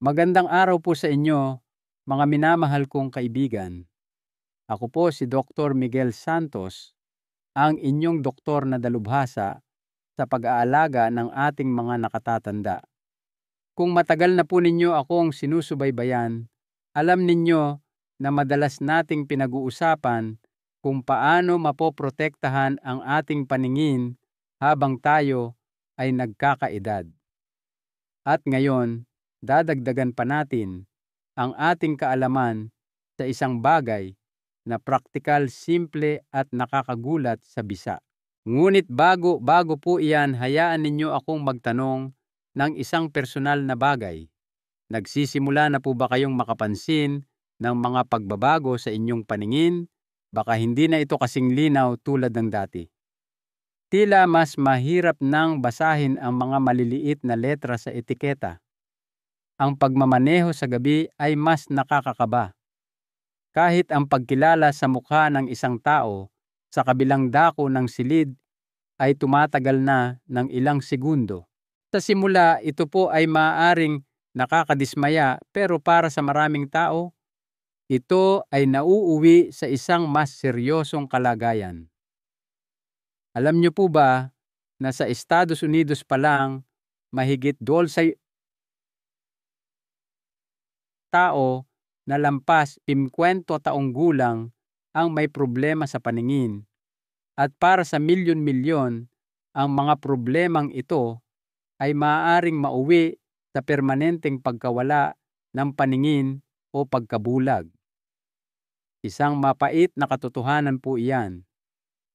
Magandang araw po sa inyo, mga minamahal kong kaibigan. Ako po si Dr. Miguel Santos, ang inyong doktor na dalubhasa sa pag-aalaga ng ating mga nakatatanda. Kung matagal na po ninyo akong sinusubaybayan, alam ninyo na madalas nating pinag-uusapan kung paano mapoprotektahan ang ating paningin habang tayo ay nagkakaedad. At ngayon, dadagdagan pa natin ang ating kaalaman sa isang bagay na praktikal, simple at nakakagulat sa bisa. Ngunit bago po iyan, hayaan ninyo akong magtanong ng isang personal na bagay. Nagsisimula na po ba kayong makapansin ng mga pagbabago sa inyong paningin? Baka hindi na ito kasing linaw tulad ng dati. Tila mas mahirap nang basahin ang mga maliliit na letra sa etiketa. Ang pagmamaneho sa gabi ay mas nakakakaba. Kahit ang pagkilala sa mukha ng isang tao sa kabilang dako ng silid ay tumatagal na ng ilang segundo. Sa simula, ito po ay maaaring nakakadismaya, pero para sa maraming tao, ito ay nauuwi sa isang mas seryosong kalagayan. Alam niyo po ba na sa Estados Unidos pa lang, mahigit 12 tao na lampas 50 taong gulang ang may problema sa paningin, at para sa milyon-milyon, ang mga problemang ito ay maaaring mauwi sa permanenteng pagkawala ng paningin o pagkabulag. Isang mapait na katotohanan po iyan,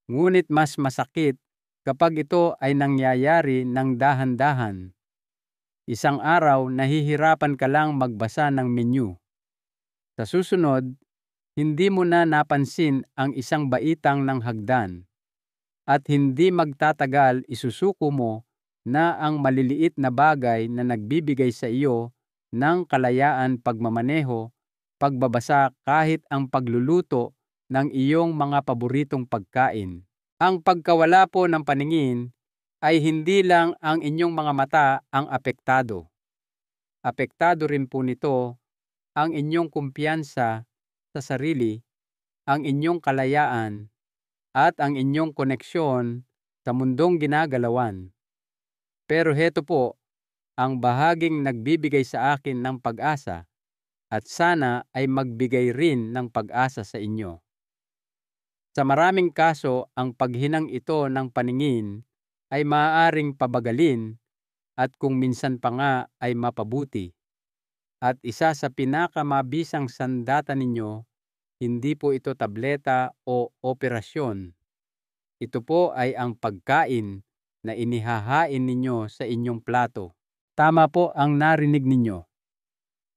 ngunit mas masakit kapag ito ay nangyayari ng dahan-dahan. Isang araw, nahihirapan ka lang magbasa ng menu. Sa susunod, hindi mo na napansin ang isang baitang ng hagdan. At hindi magtatagal, isusuko mo na ang maliliit na bagay na nagbibigay sa iyo ng kalayaan, pagmamaneho, pagbabasa, kahit ang pagluluto ng iyong mga paboritong pagkain. Ang pagkawala po ng paningin ay hindi lang ang inyong mga mata ang apektado. Apektado rin po nito ang inyong kumpiyansa sa sarili, ang inyong kalayaan, at ang inyong koneksyon sa mundong ginagalawan. Pero heto po ang bahaging nagbibigay sa akin ng pag-asa, at sana ay magbigay rin ng pag-asa sa inyo. Sa maraming kaso, ang paghinang ito ng paningin ay maaaring pabagalin at kung minsan pa nga ay mapabuti. At isa sa pinakamabisang sandata ninyo, hindi po ito tableta o operasyon. Ito po ay ang pagkain na inihahain ninyo sa inyong plato. Tama po ang narinig ninyo.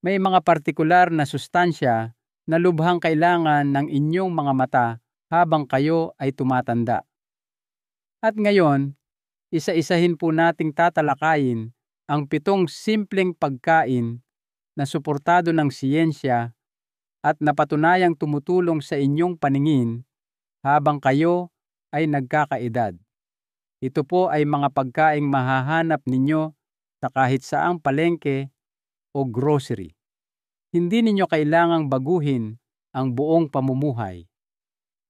May mga partikular na sustansya na lubhang kailangan ng inyong mga mata habang kayo ay tumatanda. At ngayon, isa-isahin po nating tatalakayin ang 7 simpleng pagkain na suportado ng siyensya at napatunayang tumutulong sa inyong paningin habang kayo ay nagkakaedad. Ito po ay mga pagkaing mahahanap ninyo sa kahit saang palengke o grocery. Hindi ninyo kailangang baguhin ang buong pamumuhay.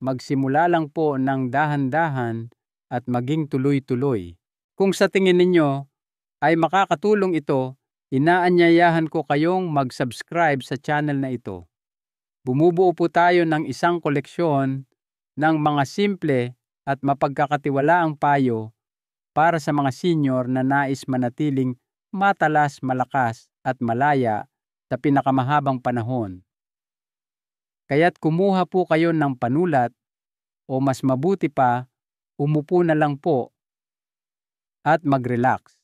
Magsimula lang po ng dahan-dahan at maging tuloy-tuloy. Kung sa tingin ninyo ay makakatulong ito, inaanyayahan ko kayong mag-subscribe sa channel na ito. Bumubuo po tayo ng isang koleksyon ng mga simple at mapagkakatiwalaang payo para sa mga senior na nais manatiling matalas, malakas at malaya sa pinakamahabang panahon. Kaya't kumuha po kayo ng panulat o mas mabuti pa, umupo na lang po at mag-relax.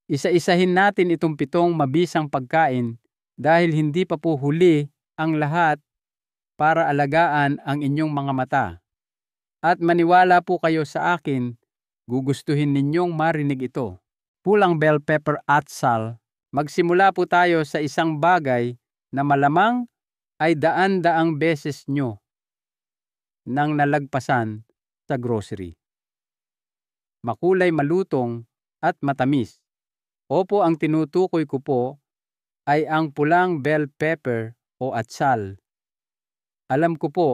Isa-isahin natin itong 7 mabisang pagkain dahil hindi pa po huli ang lahat para alagaan ang inyong mga mata. At maniwala po kayo sa akin, gugustuhin ninyong marinig ito. Pulang bell pepper atsal. Magsimula po tayo sa isang bagay na malamang ay daan-daang beses nyo nang nalagpasan sa grocery. Makulay, malutong at matamis. Opo, ang tinutukoy ko po ay ang pulang bell pepper o atsal. Alam ko po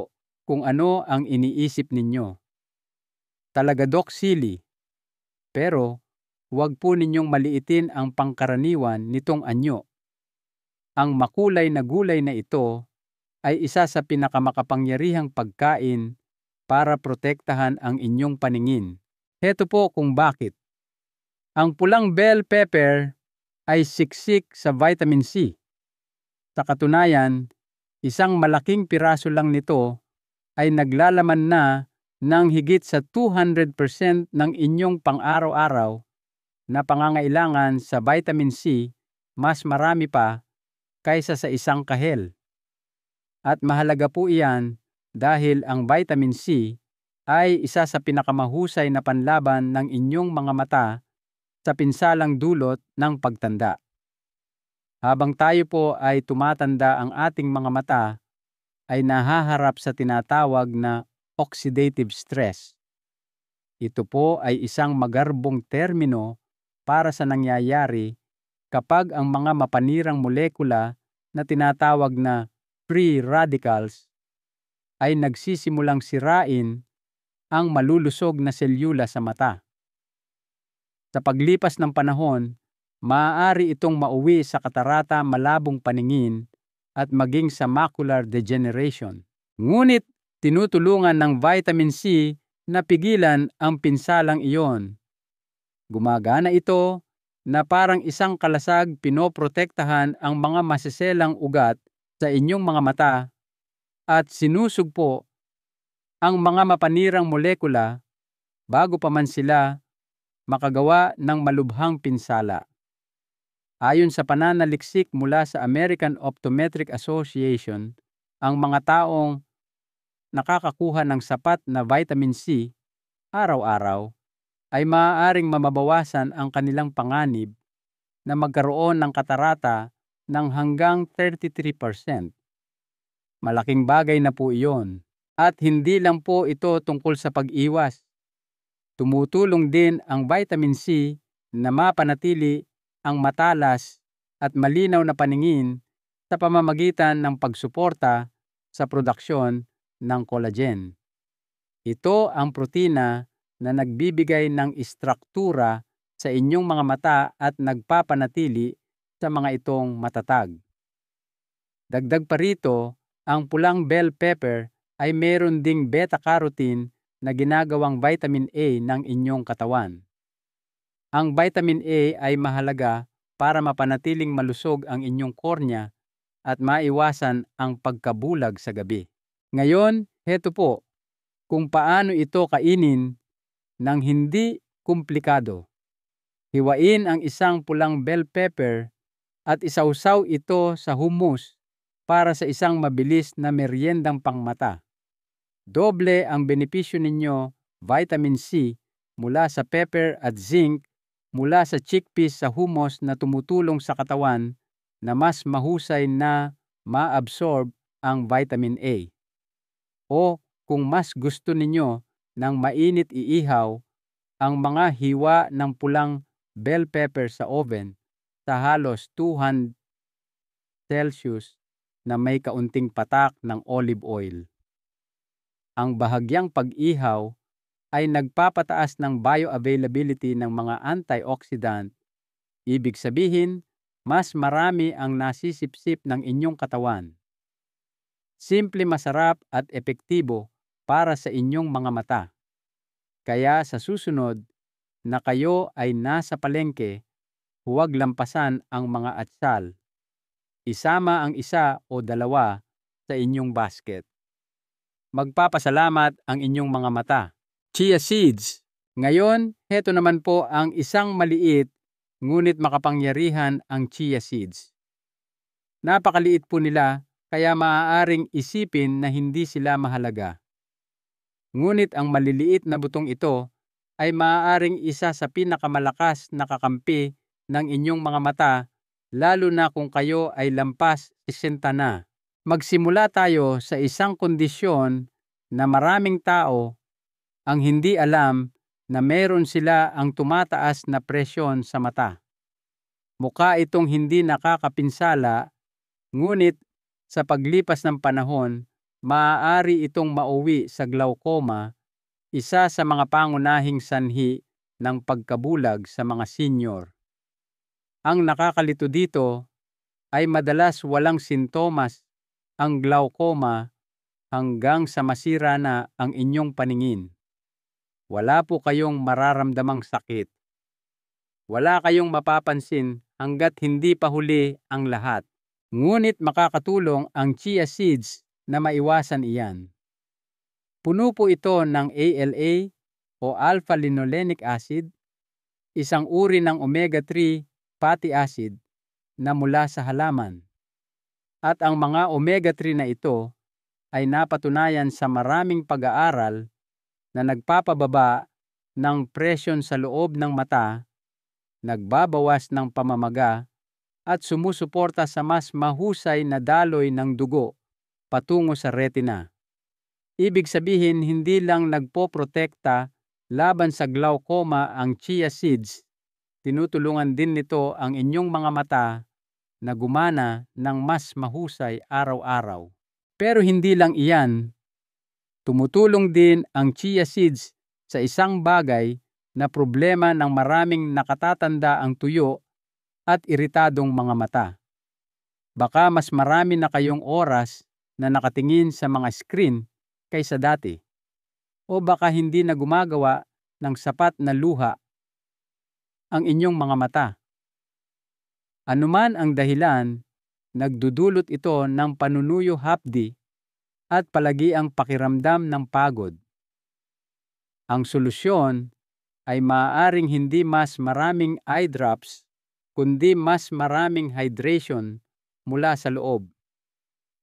kung ano ang iniisip ninyo. Talagadok sili. Pero huwag po ninyong maliitin ang pangkaraniwan nitong anyo. Ang makulay na gulay na ito ay isa sa pinakamakapangyarihang pagkain para protektahan ang inyong paningin. Heto po kung bakit. Ang pulang bell pepper ay siksik sa vitamin C. Sa katunayan, isang malaking piraso lang nito ay naglalaman na ng higit sa 200% ng inyong pang-araw-araw na pangangailangan sa vitamin C, mas marami pa kaysa sa isang kahel. At mahalaga po iyan dahil ang vitamin C ay isa sa pinakamahusay na panlaban ng inyong mga mata sa pinsalang dulot ng pagtanda. Habang tayo po ay tumatanda, ang ating mga mata ay nahaharap sa tinatawag na oxidative stress. Ito po ay isang magarbong termino para sa nangyayari kapag ang mga mapanirang molekula na tinatawag na free radicals ay nagsisimulang sirain ang malulusog na selyula sa mata. Sa paglipas ng panahon, maaari itong mauwi sa katarata, malabong paningin, at maging sa macular degeneration. Ngunit tinutulungan ng vitamin C na pigilan ang pinsalang iyon. Gumagana ito na parang isang kalasag, pinoprotektahan ang mga masiselang ugat sa inyong mga mata at sinusugpo ang mga mapanirang molekula bago pa man sila makagawa ng malubhang pinsala. Ayon sa pananaliksik mula sa American Optometric Association, ang mga taong nakakakuha ng sapat na vitamin C araw-araw ay maaaring mababawasan ang kanilang panganib na magkaroon ng katarata ng hanggang 33%. Malaking bagay na po iyon. At hindi lang po ito tungkol sa pag-iwas. Tumutulong din ang vitamin C na mapanatili ang matalas at malinaw na paningin sa pamamagitan ng pagsuporta sa produksyon ng collagen. Ito ang protina na nagbibigay ng istruktura sa inyong mga mata at nagpapanatili sa mga itong matatag. Dagdag pa rito, ang pulang bell pepper ay meron ding beta-carotene na ginagawang vitamin A ng inyong katawan. Ang vitamin A ay mahalaga para mapanatiling malusog ang inyong kornea at maiwasan ang pagkabulag sa gabi. Ngayon, heto po kung paano ito kainin ng hindi komplikado. Hiwain ang isang pulang bell pepper at isawsaw ito sa hummus para sa isang mabilis na meryendang pangmata. Doble ang benepisyo ninyo, vitamin C mula sa pepper at zinc mula sa chickpeas sa hummus na tumutulong sa katawan na mas mahusay na ma-absorb ang vitamin A. O kung mas gusto ninyo ng mainit, iihaw ang mga hiwa ng pulang bell pepper sa oven sa halos 200 Celsius na may kaunting patak ng olive oil. Ang bahagyang pag-ihaw ay nagpapataas ng bioavailability ng mga antioxidant. Ibig sabihin, mas marami ang nasisipsip ng inyong katawan. Simple, masarap at epektibo para sa inyong mga mata. Kaya sa susunod na kayo ay nasa palengke, huwag lampasan ang mga atsal. Isama ang isa o dalawa sa inyong basket. Magpapasalamat ang inyong mga mata. Chia seeds. Ngayon, heto naman po ang isang maliit ngunit makapangyarihan ang chia seeds. Napakaliit po nila kaya maaaring isipin na hindi sila mahalaga. Ngunit ang maliliit na butong ito ay maaaring isa sa pinakamalakas na kakampi ng inyong mga mata, lalo na kung kayo ay lampas 60 na. Magsimula tayo sa isang kondisyon na maraming tao ang hindi alam na meron sila, ang tumataas na presyon sa mata. Mukha itong hindi nakakapinsala, ngunit sa paglipas ng panahon, maaari itong mauwi sa glaucoma, isa sa mga pangunahing sanhi ng pagkabulag sa mga senior. Ang nakakalito dito ay madalas walang sintomas ang glaucoma hanggang sa masira na ang inyong paningin. Wala po kayong mararamdamang sakit. Wala kayong mapapansin hanggat hindi pa huli ang lahat. Ngunit makakatulong ang chia seeds na maiwasan iyan. Puno po ito ng ALA o alpha-linolenic acid, isang uri ng omega-3 fatty acid na mula sa halaman. At ang mga omega-3 na ito ay napatunayan sa maraming pag-aaral na nagpapababa ng presyon sa loob ng mata, nagbabawas ng pamamaga, at sumusuporta sa mas mahusay na daloy ng dugo patungo sa retina. Ibig sabihin, hindi lang nagpoprotekta laban sa glaucoma ang chia seeds, tinutulungan din nito ang inyong mga mata na gumana ng mas mahusay araw-araw. Pero hindi lang iyan, tumutulong din ang chia seeds sa isang bagay na problema ng maraming nakatatanda ang tuyo at iritadong mga mata. Baka mas marami na kayong oras na nakatingin sa mga screen kaysa dati. O baka hindi na gumagawa ng sapat na luha ang inyong mga mata. Anuman ang dahilan, nagdudulot ito ng panunuyo hapdi at palagiang pakiramdam ng pagod. Ang solusyon ay maaaring hindi mas maraming eye drops, kundi mas maraming hydration mula sa loob.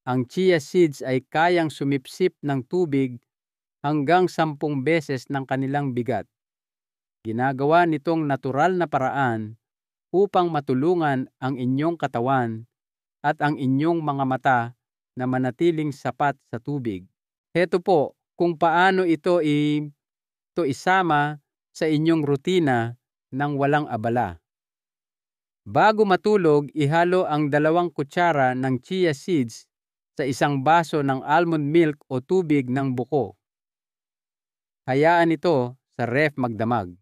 Ang chia seeds ay kayang sumipsip ng tubig hanggang 10 beses ng kanilang bigat. Ginagawa nitong natural na paraan upang matulungan ang inyong katawan at ang inyong mga mata na manatiling sapat sa tubig. Heto po kung paano ito isama sa inyong rutina nang walang abala. Bago matulog, ihalo ang 2 kutsara ng chia seeds sa isang baso ng almond milk o tubig ng buko. Hayaan ito sa ref magdamag.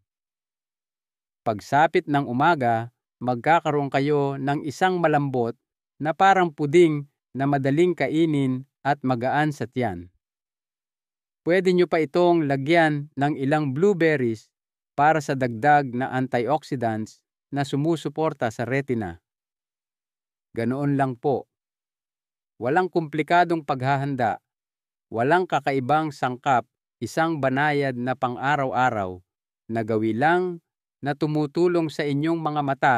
Pagsapit ng umaga, magkakaroon kayo ng isang malambot na parang puding na madaling kainin at magaan sa tiyan. Pwede nyo pa itong lagyan ng ilang blueberries para sa dagdag na antioxidants na sumusuporta sa retina. Ganoon lang po. Walang komplikadong paghahanda, walang kakaibang sangkap, isang banayad na pang-araw-araw na gawi lang na tumutulong sa inyong mga mata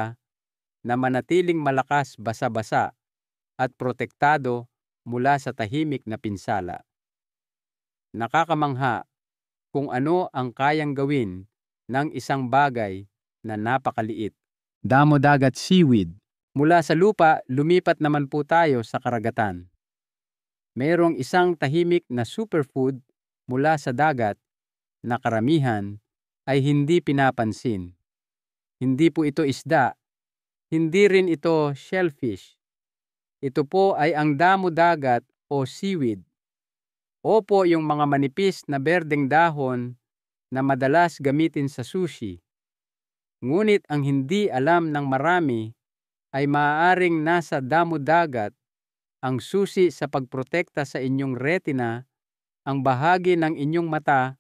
na manatiling malakas basa-basa at protektado mula sa tahimik na pinsala. Nakakamangha kung ano ang kayang gawin ng isang bagay na napakaliit. Damo-dagat seaweed. Mula sa lupa, lumipat naman po tayo sa karagatan. Mayroong isang tahimik na superfood mula sa dagat na karamihan ay hindi pinapansin. Hindi po ito isda, hindi rin ito shellfish. Ito po ay ang damo-dagat o seaweed. Opo, yung mga manipis na berdeng dahon na madalas gamitin sa sushi. Ngunit ang hindi alam ng marami ay maaaring nasa damo-dagat ang susi sa pagprotekta sa inyong retina, ang bahagi ng inyong mata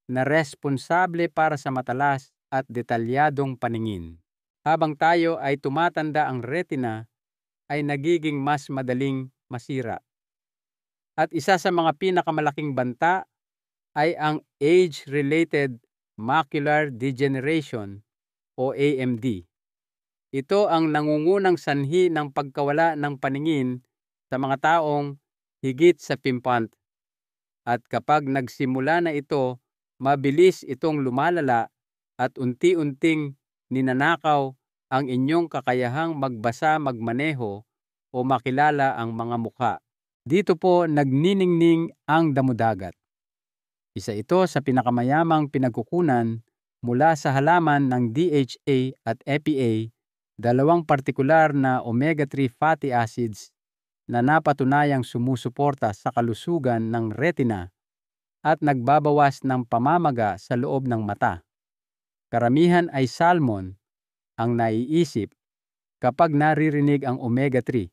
na responsable para sa matalas at detalyadong paningin. Habang tayo ay tumatanda, ang retina ay nagiging mas madaling masira. At isa sa mga pinakamalaking banta ay ang age-related macular degeneration o AMD. Ito ang nangungunang sanhi ng pagkawala ng paningin sa mga taong higit sa 50. At kapag nagsimula na ito, mabilis itong lumalala at unti-unting ninanakaw ang inyong kakayahang magbasa, magmaneho o makilala ang mga mukha. Dito po nagniningning ang damo-dagat. Isa ito sa pinakamayamang pinagkukunan mula sa halaman ng DHA at EPA Dalawang partikular na omega-3 fatty acids na napatunayang sumusuporta sa kalusugan ng retina at nagbabawas ng pamamaga sa loob ng mata. Karamihan ay salmon ang naiisip kapag naririnig ang omega-3.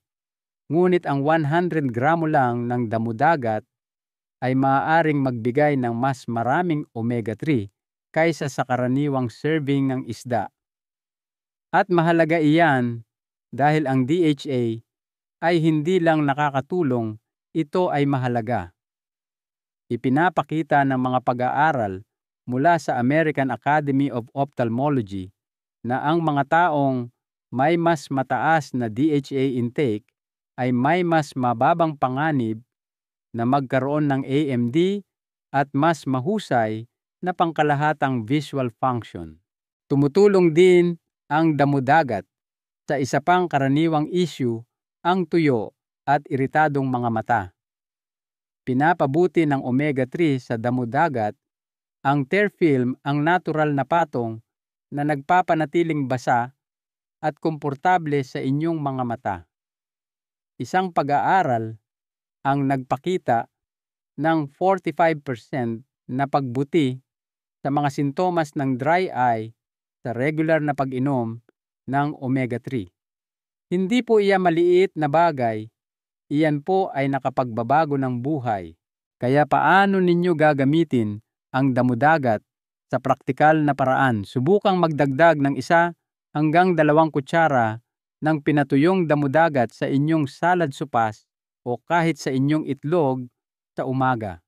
Ngunit ang 100 gramo lang ng damudagat ay maaaring magbigay ng mas maraming omega-3 kaysa sa karaniwang serving ng isda. At mahalaga iyan dahil ang DHA ay hindi lang nakakatulong, ito ay mahalaga. Ipinapakita ng mga pag-aaral mula sa American Academy of Ophthalmology na ang mga taong may mas mataas na DHA intake ay may mas mababang panganib na magkaroon ng AMD at mas mahusay na pangkalahatang visual function. Tumutulong din ang damudagat sa isa pang karaniwang issue, ang tuyo at iritadong mga mata. Pinapabuti ng omega-3 sa damudagat ang tear film, ang natural na patong na nagpapanatiling basa at komportable sa inyong mga mata. Isang pag-aaral ang nagpakita ng 45% na pagbuti sa mga sintomas ng dry eye sa regular na pag-inom ng omega-3. Hindi po iyan maliit na bagay, iyan po ay nakapagbabago ng buhay. Kaya paano ninyo gagamitin ang damudagat sa praktikal na paraan? Subukang magdagdag ng 1 hanggang 2 kutsara ng pinatuyong damudagat sa inyong salad sopas o kahit sa inyong itlog sa umaga.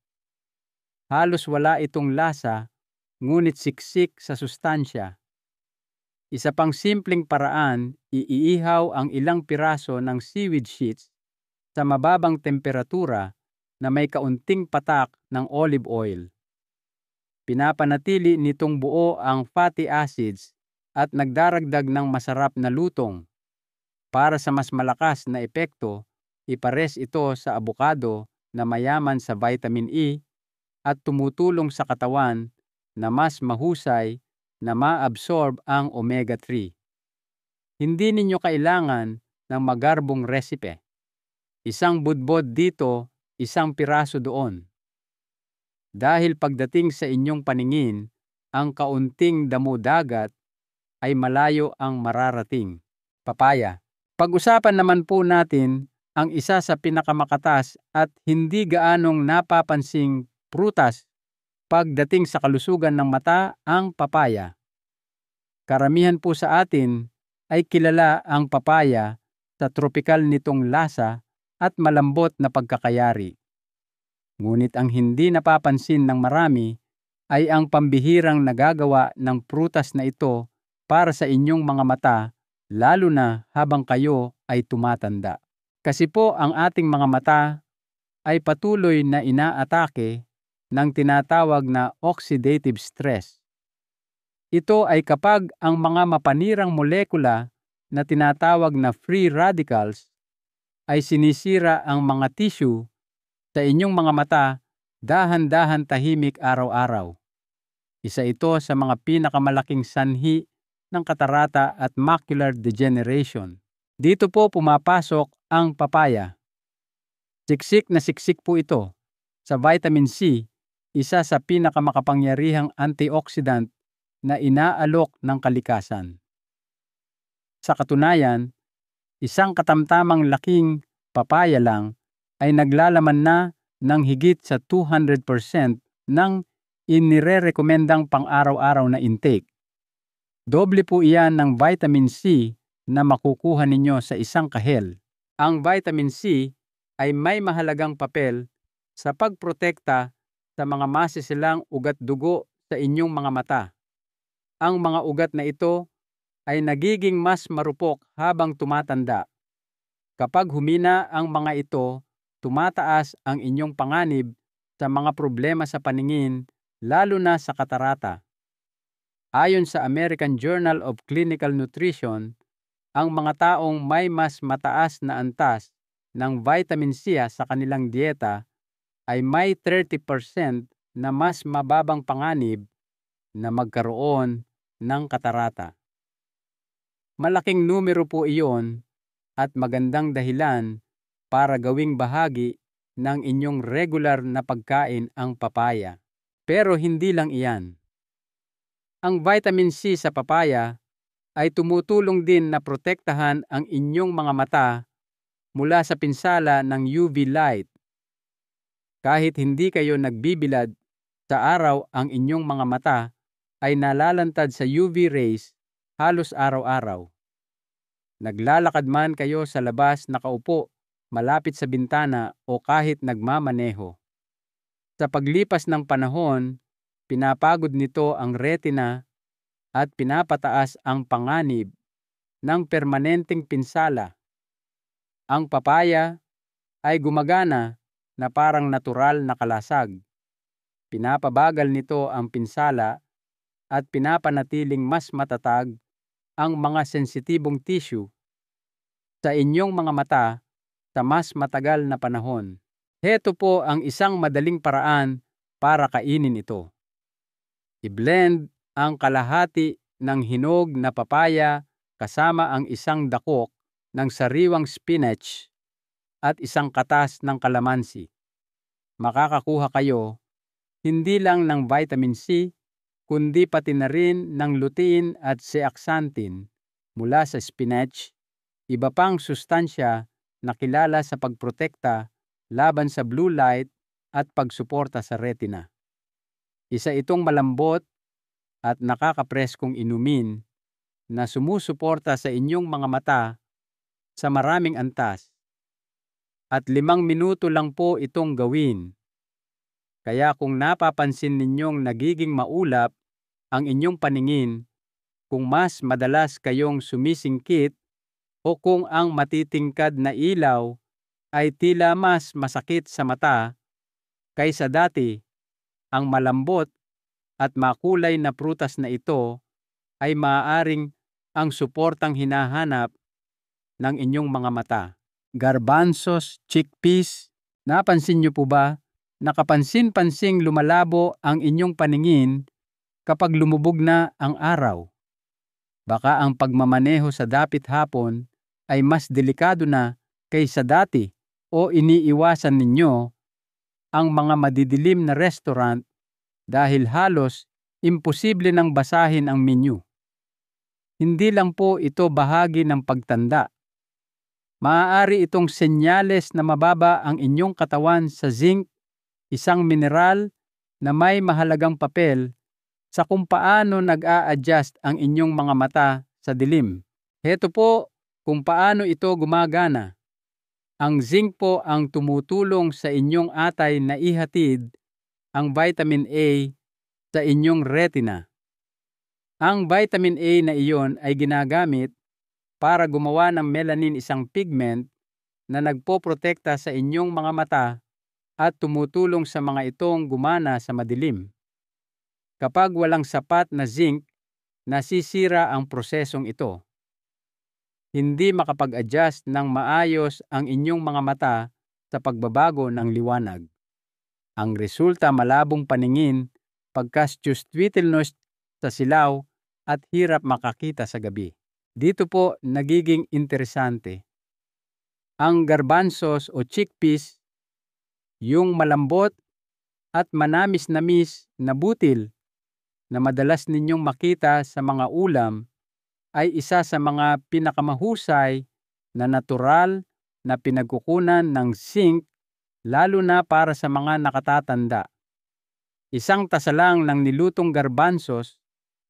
Halos wala itong lasa, ngunit siksik sa sustansya. Isa pang simpleng paraan, iihaw ang ilang piraso ng seaweed sheets sa mababang temperatura na may kaunting patak ng olive oil. Pinapanatili nitong buo ang fatty acids at nagdaragdag ng masarap na lutong. Para sa mas malakas na epekto, ipares ito sa abukado na mayaman sa vitamin E at tumutulong sa katawan na mas mahusay na ma-absorb ang omega-3. Hindi ninyo kailangan ng magarbong resipe. Isang budbod dito, isang piraso doon. Dahil pagdating sa inyong paningin, ang kaunting damudagat ay malayo ang mararating. Papaya. Pag-usapan naman po natin ang isa sa pinakamakatas at hindi gaanong napapansing prutas pagdating sa kalusugan ng mata, ang papaya. Karamihan po sa atin ay kilala ang papaya sa tropikal nitong lasa at malambot na pagkakayari. Ngunit ang hindi napapansin ng marami ay ang pambihirang nagagawa ng prutas na ito para sa inyong mga mata, lalo na habang kayo ay tumatanda. Kasi po ang ating mga mata ay patuloy na inaatake ng tinatawag na oxidative stress. Ito ay kapag ang mga mapanirang molekula na tinatawag na free radicals ay sinisira ang mga tissue sa inyong mga mata, dahan-dahan tahimik araw-araw. Isa ito sa mga pinakamalaking sanhi ng katarata at macular degeneration. Dito po pumapasok ang papaya. Siksik na siksik po ito sa vitamin C, isa sa pinakamakapangyarihang antioxidant na inaalok ng kalikasan. Sa katunayan, isang katamtamang laking papaya lang ay naglalaman na ng higit sa 200% ng inirerekomendang pang-araw-araw na intake. Doble po iyan ng vitamin C na makukuha ninyo sa isang kahel. Ang vitamin C ay may mahalagang papel sa pagprotekta sa mga masisilang ugat dugo sa inyong mga mata. Ang mga ugat na ito ay nagiging mas marupok habang tumatanda. Kapag humina ang mga ito, tumataas ang inyong panganib sa mga problema sa paningin, lalo na sa katarata. Ayon sa American Journal of Clinical Nutrition, ang mga taong may mas mataas na antas ng vitamin C sa kanilang dieta ay may 30% na mas mababang panganib na magkaroon ng katarata. Malaking numero po iyon at magandang dahilan para gawing bahagi ng inyong regular na pagkain ang papaya. Pero hindi lang iyan. Ang vitamin C sa papaya ay tumutulong din na protektahan ang inyong mga mata mula sa pinsala ng UV light. Kahit hindi kayo nagbibilad sa araw, ang inyong mga mata ay nalalantad sa UV rays halos araw-araw. Naglalakad man kayo sa labas nakaupo malapit sa bintana o kahit nagmamaneho. Sa paglipas ng panahon, pinapagod nito ang retina at pinapataas ang panganib ng permanenteng pinsala. Ang papaya ay gumagana na parang natural na kalasag. Pinapabagal nito ang pinsala at pinapanatiling mas matatag ang mga sensitibong tissue sa inyong mga mata sa mas matagal na panahon. Heto po ang isang madaling paraan para kainin ito. I-blend ang kalahati ng hinog na papaya kasama ang isang dakok ng sariwang spinach at isang katas ng kalamansi. Makakakuha kayo hindi lang ng vitamin C, kundi pati na rin ng lutein at zeaxanthin mula sa spinach, iba pang sustansya na kilala sa pagprotekta laban sa blue light at pagsuporta sa retina. Isa itong malambot at nakakapreskong inumin na sumusuporta sa inyong mga mata sa maraming antas. At 5 minuto lang po itong gawin. Kaya kung napapansin ninyong nagiging maulap ang inyong paningin, kung mas madalas kayong sumisingkit o kung ang matitingkad na ilaw ay tila mas masakit sa mata kaysa dati, ang malambot at makulay na prutas na ito ay maaaring ang suportang hinahanap ng inyong mga mata. Garbanzos, chickpeas, napansin niyo po ba na kapansin-pansing lumalabo ang inyong paningin kapag lumubog na ang araw? Baka ang pagmamaneho sa dapit hapon ay mas delikado na kaysa dati o iniiwasan ninyo ang mga madidilim na restaurant dahil halos imposible nang basahin ang menu. Hindi lang po ito bahagi ng pagtanda. Maaari itong senyales na mababa ang inyong katawan sa zinc, isang mineral na may mahalagang papel sa kung paano nag-a-adjust ang inyong mga mata sa dilim. Heto po kung paano ito gumagana. Ang zinc po ang tumutulong sa inyong atay na ihatid ang vitamin A sa inyong retina. Ang vitamin A na iyon ay ginagamit para gumawa ng melanin, isang pigment na nagpoprotekta sa inyong mga mata at tumutulong sa mga itong gumana sa madilim. Kapag walang sapat na zinc, nasisira ang prosesong ito. Hindi makapag-adjust ng maayos ang inyong mga mata sa pagbabago ng liwanag. Ang resulta, malabong paningin, pagka-twiddleness sa silaw at hirap makakita sa gabi. Dito po nagiging interesante. Ang garbanzos o chickpeas, yung malambot at manamis-namis na butil na madalas ninyong makita sa mga ulam, ay isa sa mga pinakamahusay na natural na pinagkukunan ng zinc, lalo na para sa mga nakatatanda. Isang tasa lang ng nilutong garbanzos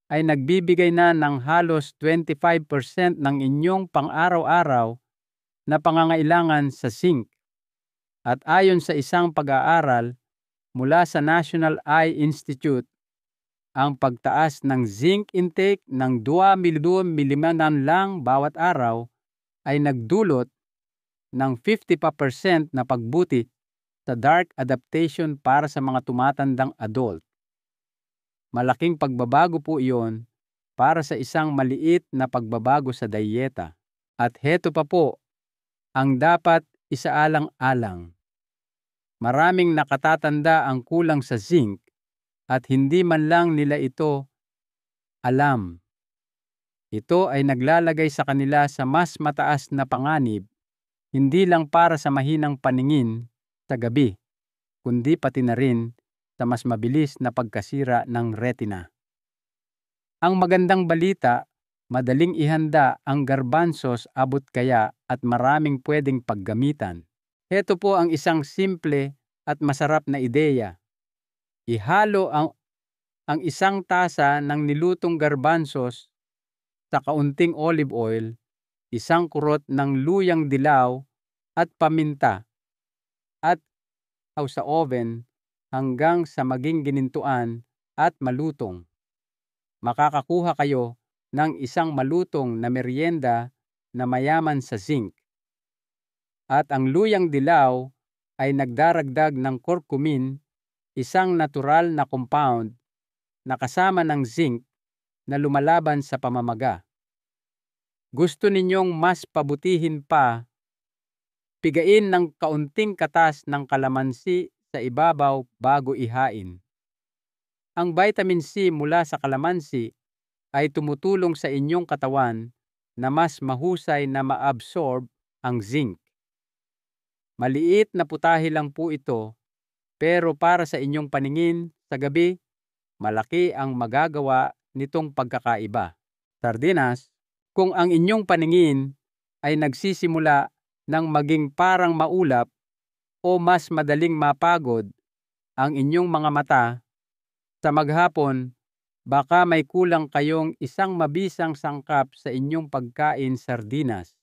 ay nagbibigay na ng halos 25% ng inyong pang-araw-araw na pangangailangan sa zinc. At ayon sa isang pag-aaral mula sa National Eye Institute, ang pagtaas ng zinc intake ng 2 mg lang bawat araw ay nagdulot ng 50% na pagbuti sa dark adaptation para sa mga tumatandang adult. Malaking pagbabago po iyon para sa isang maliit na pagbabago sa dayeta. At heto pa po ang dapat isaalang-alang. Maraming nakatatanda ang kulang sa zinc at hindi man lang nila ito alam. Ito ay naglalagay sa kanila sa mas mataas na panganib, hindi lang para sa mahinang paningin sa gabi, kundi pati na rin sa mas mabilis na pagkasira ng retina. Ang magandang balita, madaling ihanda ang garbanzos abot kaya at maraming pwedeng paggamitan. Heto po ang isang simple at masarap na ideya. Ihalo ang isang tasa ng nilutong garbanzos sa kaunting olive oil, isang kurot ng luyang dilaw at paminta at sa oven hanggang sa maging ginintuan at malutong. Makakakuha kayo ng isang malutong na merienda na mayaman sa zinc. At ang luyang dilaw ay nagdaragdag ng curcumin, isang natural na compound na kasama ng zinc na lumalaban sa pamamaga. Gusto ninyong mas pabutihin pa, pigain ng kaunting katas ng kalamansi sa ibabaw bago ihain. Ang vitamin C mula sa kalamansi ay tumutulong sa inyong katawan na mas mahusay na ma-absorb ang zinc. Maliit na putahe lang po ito, pero para sa inyong paningin sa gabi, malaki ang magagawa nitong pagkakaiba. Sardinas, kung ang inyong paningin ay nagsisimula ng maging parang maulap o mas madaling mapagod ang inyong mga mata sa maghapon, baka may kulang kayong isang mabisang sangkap sa inyong pagkain sardinas.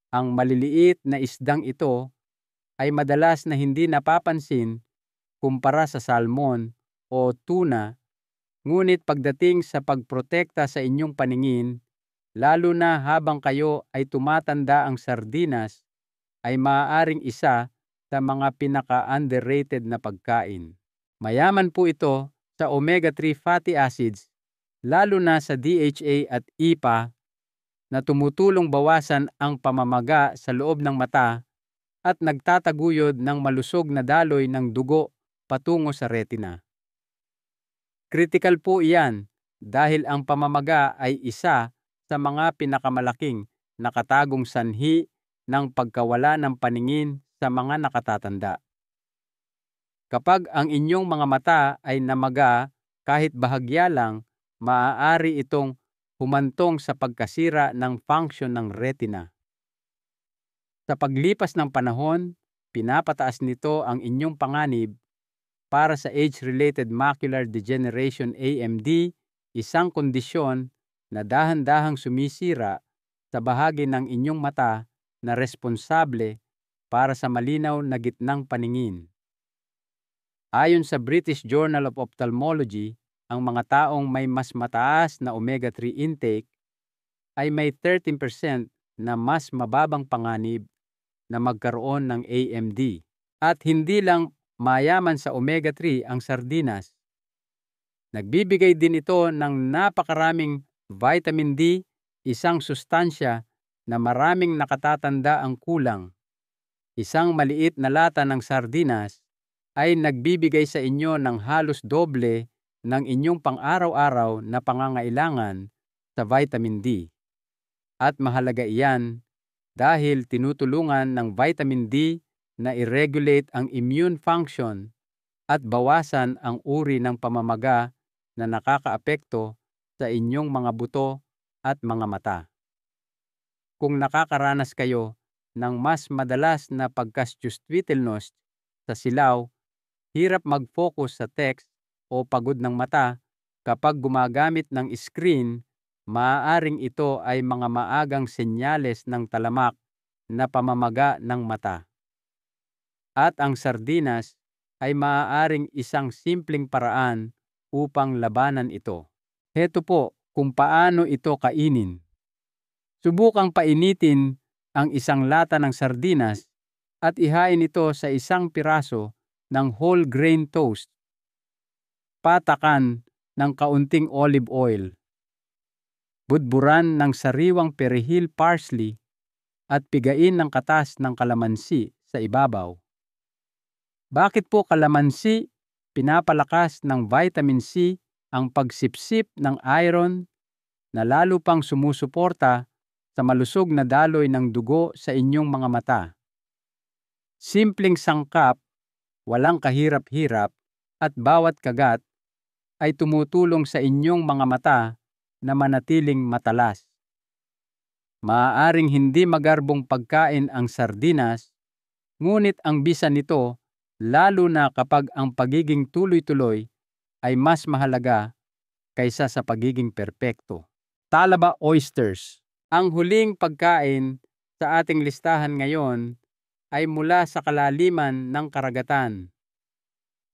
Ang maliliit na isdang ito ay madalas na hindi napapansin kumpara sa salmon o tuna, ngunit pagdating sa pagprotekta sa inyong paningin, lalo na habang kayo ay tumatanda, ang sardinas ay maaaring isa sa mga pinaka-underrated na pagkain. Mayaman po ito sa omega-3 fatty acids, lalo na sa DHA at EPA na tumutulong bawasan ang pamamaga sa loob ng mata at nagtataguyod ng malusog na daloy ng dugo patungo sa retina. Critical po iyan dahil ang pamamaga ay isa sa mga pinakamalaking nakatagong sanhi ng pagkawala ng paningin sa mga nakatatanda. Kapag ang inyong mga mata ay namaga kahit bahagya lang, maaari itong humantong sa pagkasira ng function ng retina. Sa paglipas ng panahon, pinapataas nito ang inyong panganib para sa age-related macular degeneration AMD, isang kondisyon na dahan-dahang sumisira sa bahagi ng inyong mata na responsable para sa malinaw na gitnang paningin. Ayon sa British Journal of Ophthalmology, ang mga taong may mas mataas na omega-3 intake ay may 13% na mas mababang panganib na magkaroon ng AMD. At hindi lang mayaman sa omega-3 ang sardinas. Nagbibigay din ito ng napakaraming vitamin D, isang sustansya na maraming nakatatanda ang kulang. Isang maliit na lata ng sardinas ay nagbibigay sa inyo ng halos doble ng inyong pang-araw-araw na pangangailangan sa vitamin D. At mahalaga iyan dahil tinutulungan ng vitamin D na i-regulate ang immune function at bawasan ang uri ng pamamaga na nakakaapekto sa inyong mga buto at mga mata. Kung nakakaranas kayo ng mas madalas na pagkasjustitilnost sa silaw, hirap mag-focus sa text o pagod ng mata kapag gumagamit ng screen, maaaring ito ay mga maagang senyales ng talamak na pamamaga ng mata. At ang sardinas ay maaaring isang simpleng paraan upang labanan ito. Heto po kung paano ito kainin. Subukang painitin ang isang lata ng sardinas at ihain ito sa isang piraso ng whole grain toast. Patakan ng kaunting olive oil. Budburan ng sariwang perihil parsley at pigain ng katas ng kalamansi sa ibabaw. Bakit po kalamansi? Pinapalakas ng vitamin C ang pagsipsip ng iron na lalo pang sumusuporta sa malusog na daloy ng dugo sa inyong mga mata. Simpleng sangkap, walang kahirap-hirap, at bawat kagat ay tumutulong sa inyong mga mata na manatiling matalas. Maaaring hindi magarbong pagkain ang sardinas, ngunit ang bisa nito, lalo na kapag ang pagiging tuloy-tuloy ay mas mahalaga kaysa sa pagiging perpekto. Talaba oysters. Ang huling pagkain sa ating listahan ngayon ay mula sa kalaliman ng karagatan.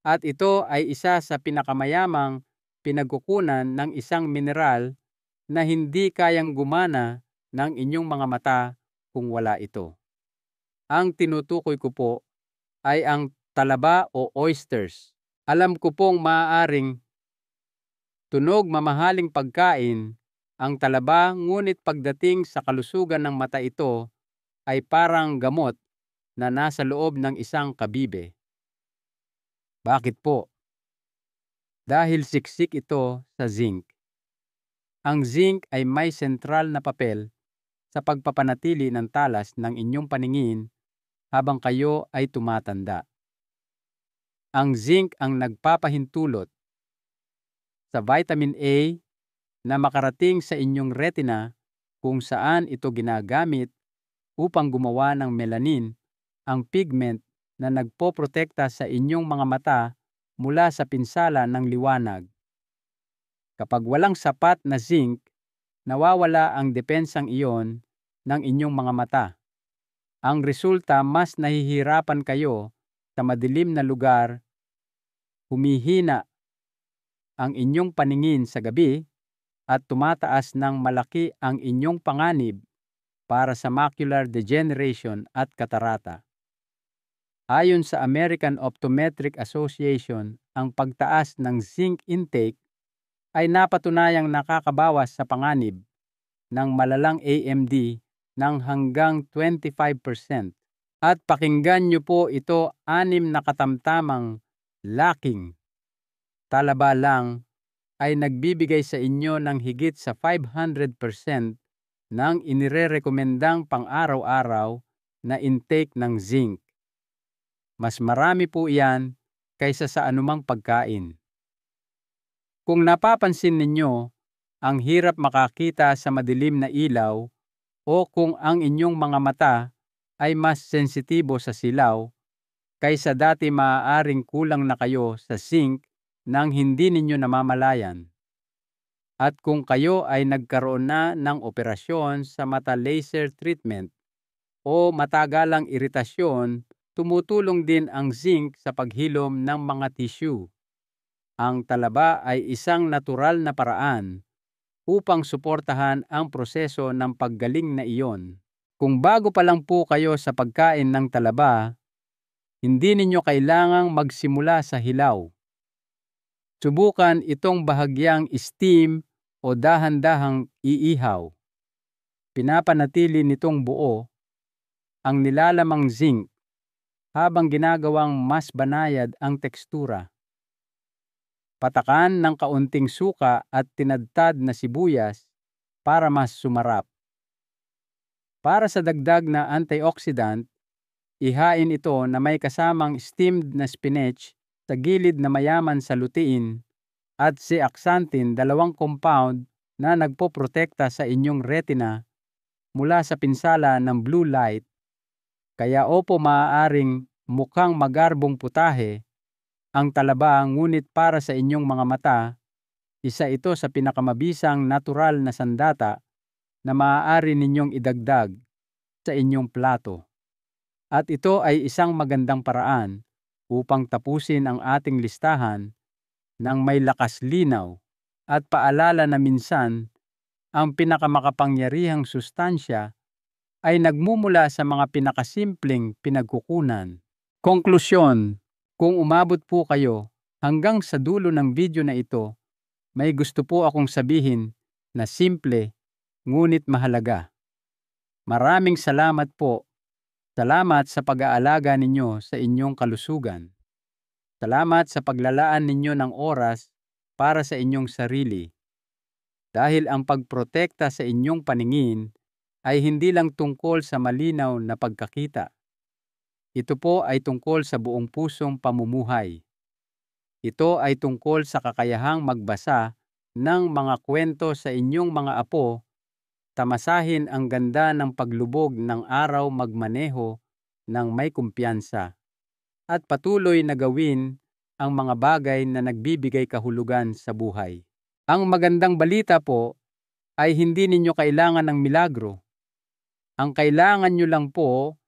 At ito ay isa sa pinakamayamang pinagkukunan ng isang mineral na hindi kayang gumana ng inyong mga mata kung wala ito. Ang tinutukoy ko po ay ang talaba o oysters. Alam ko pong maaaring tunog mamahaling pagkain ang talaba, ngunit pagdating sa kalusugan ng mata ito ay parang gamot na nasa loob ng isang kabibe. Bakit po? Dahil siksik ito sa zinc. Ang zinc ay may sentral na papel sa pagpapanatili ng talas ng inyong paningin habang kayo ay tumatanda. Ang zinc ang nagpapahintulot sa vitamin A na makarating sa inyong retina, kung saan ito ginagamit upang gumawa ng melanin, ang pigment na nagpoprotekta sa inyong mga mata mula sa pinsala ng liwanag. Kapag walang sapat na zinc, nawawala ang depensang iyon ng inyong mga mata. Ang resulta, mas nahihirapan kayo sa madilim na lugar, humihina ang inyong paningin sa gabi, at tumataas ng malaki ang inyong panganib para sa macular degeneration at katarata. Ayon sa American Optometric Association, ang pagtaas ng zinc intake ay napatunayang nakakabawas sa panganib ng malalang AMD ng hanggang 25%. At pakinggan niyo po ito, 6 na katamtamang laking talaba lang ay nagbibigay sa inyo ng higit sa 500% ng inirerekomendang pang-araw-araw na intake ng zinc. Mas marami po iyan kaysa sa anumang pagkain. Kung napapansin ninyo, ang hirap makakita sa madilim na ilaw, o kung ang inyong mga mata ay mas sensitibo sa silaw, kaysa dati, maaaring kulang na kayo sa zinc nang hindi ninyo namamalayan. At kung kayo ay nagkaroon na ng operasyon sa mata laser treatment o matagalang iritasyon, tumutulong din ang zinc sa paghilom ng mga tissue. Ang talaba ay isang natural na paraan upang suportahan ang proseso ng paggaling na iyon. Kung bago pa lang po kayo sa pagkain ng talaba, hindi ninyo kailangang magsimula sa hilaw. Subukan itong bahagyang steam o dahan-dahang iihaw. Pinapanatili nitong buo ang nilalamang zinc habang ginagawang mas banayad ang tekstura. Patakan ng kaunting suka at tinadtad na sibuyas para mas sumarap. Para sa dagdag na antioxidant, ihain ito na may kasamang steamed na spinach sa gilid na mayaman sa lutein at zeaxanthin, 2 compound na nagpoprotekta sa inyong retina mula sa pinsala ng blue light. Kaya opo, maaaring mukhang magarbong putahe ang talaba, ngunit para sa inyong mga mata, isa ito sa pinakamabisang natural na sandata na maaari ninyong idagdag sa inyong plato. At ito ay isang magandang paraan upang tapusin ang ating listahan ng may lakas linaw at paalala na minsan ang pinakamakapangyarihang sustansya ay nagmumula sa mga pinakasimpleng pinagkukunan. Konklusyon, kung umabot po kayo hanggang sa dulo ng video na ito, may gusto po akong sabihin na simple ngunit mahalaga. Maraming salamat po. Salamat sa pag-aalaga ninyo sa inyong kalusugan. Salamat sa paglalaan ninyo ng oras para sa inyong sarili. Dahil ang pagprotekta sa inyong paningin ay hindi lang tungkol sa malinaw na pagkakita. Ito po ay tungkol sa buong pusong pamumuhay. Ito ay tungkol sa kakayahang magbasa ng mga kwento sa inyong mga apo, tamasahin ang ganda ng paglubog ng araw, magmaneho ng may kumpiyansa, at patuloy na gawin ang mga bagay na nagbibigay kahulugan sa buhay. Ang magandang balita po ay hindi ninyo kailangan ng milagro. Ang kailangan nyo lang po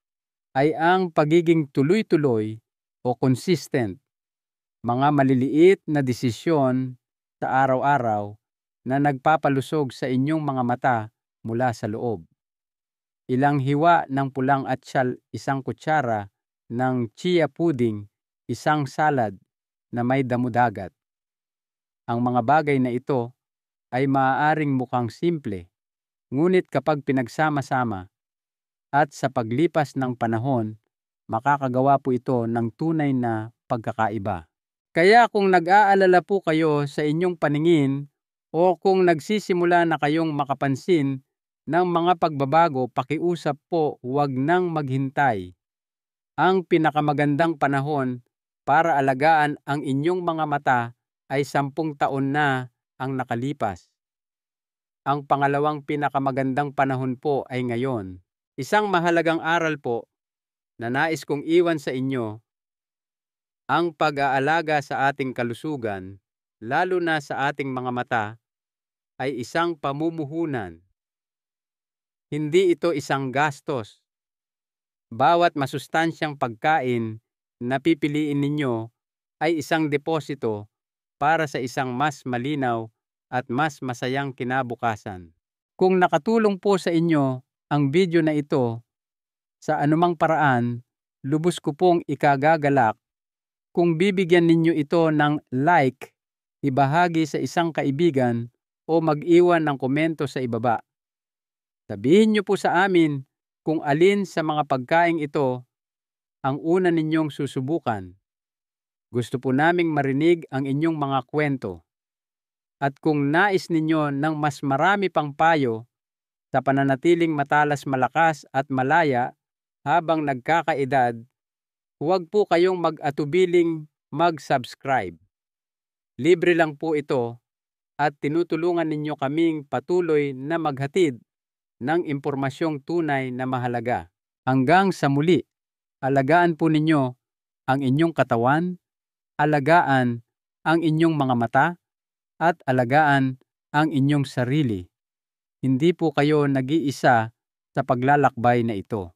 ay ang pagiging tuloy-tuloy o consistent, mga maliliit na desisyon sa araw-araw na nagpapalusog sa inyong mga mata mula sa loob. Ilang hiwa ng pulang atsyal, isang kutsara ng chia pudding, isang salad na may damo-dagat. Ang mga bagay na ito ay maaaring mukhang simple, ngunit kapag pinagsama-sama at sa paglipas ng panahon, makakagawa po ito ng tunay na pagkakaiba. Kaya kung nag-aalala po kayo sa inyong paningin o kung nagsisimula na kayong makapansin ng mga pagbabago, pakiusap po, huwag nang maghintay. Ang pinakamagandang panahon para alagaan ang inyong mga mata ay 10 taon na ang nakalipas. Ang pangalawang pinakamagandang panahon po ay ngayon. Isang mahalagang aral po na nais kong iwan sa inyo: ang pag-aalaga sa ating kalusugan, lalo na sa ating mga mata, ay isang pamumuhunan. Hindi ito isang gastos. Bawat masustansyang pagkain na pipiliin ninyo ay isang deposito para sa isang mas malinaw at mas masayang kinabukasan. Kung nakatulong po sa inyo ang video na ito sa anumang paraan, lubos ko pong ikagagalak kung bibigyan ninyo ito ng like, ibahagi sa isang kaibigan o mag-iwan ng komento sa ibaba. Sabihin niyo po sa amin kung alin sa mga pagkaing ito ang una ninyong susubukan. Gusto po naming marinig ang inyong mga kwento. At kung nais ninyo ng mas marami pang payo sa pananatiling matalas, malakas at malaya habang nagkakaedad, huwag po kayong mag-atubiling mag-subscribe. Libre lang po ito at tinutulungan ninyo kaming patuloy na maghatid ng impormasyong tunay na mahalaga. Hanggang sa muli, alagaan po ninyo ang inyong katawan, alagaan ang inyong mga mata, at alagaan ang inyong sarili. Hindi po kayo nag-iisa sa paglalakbay na ito.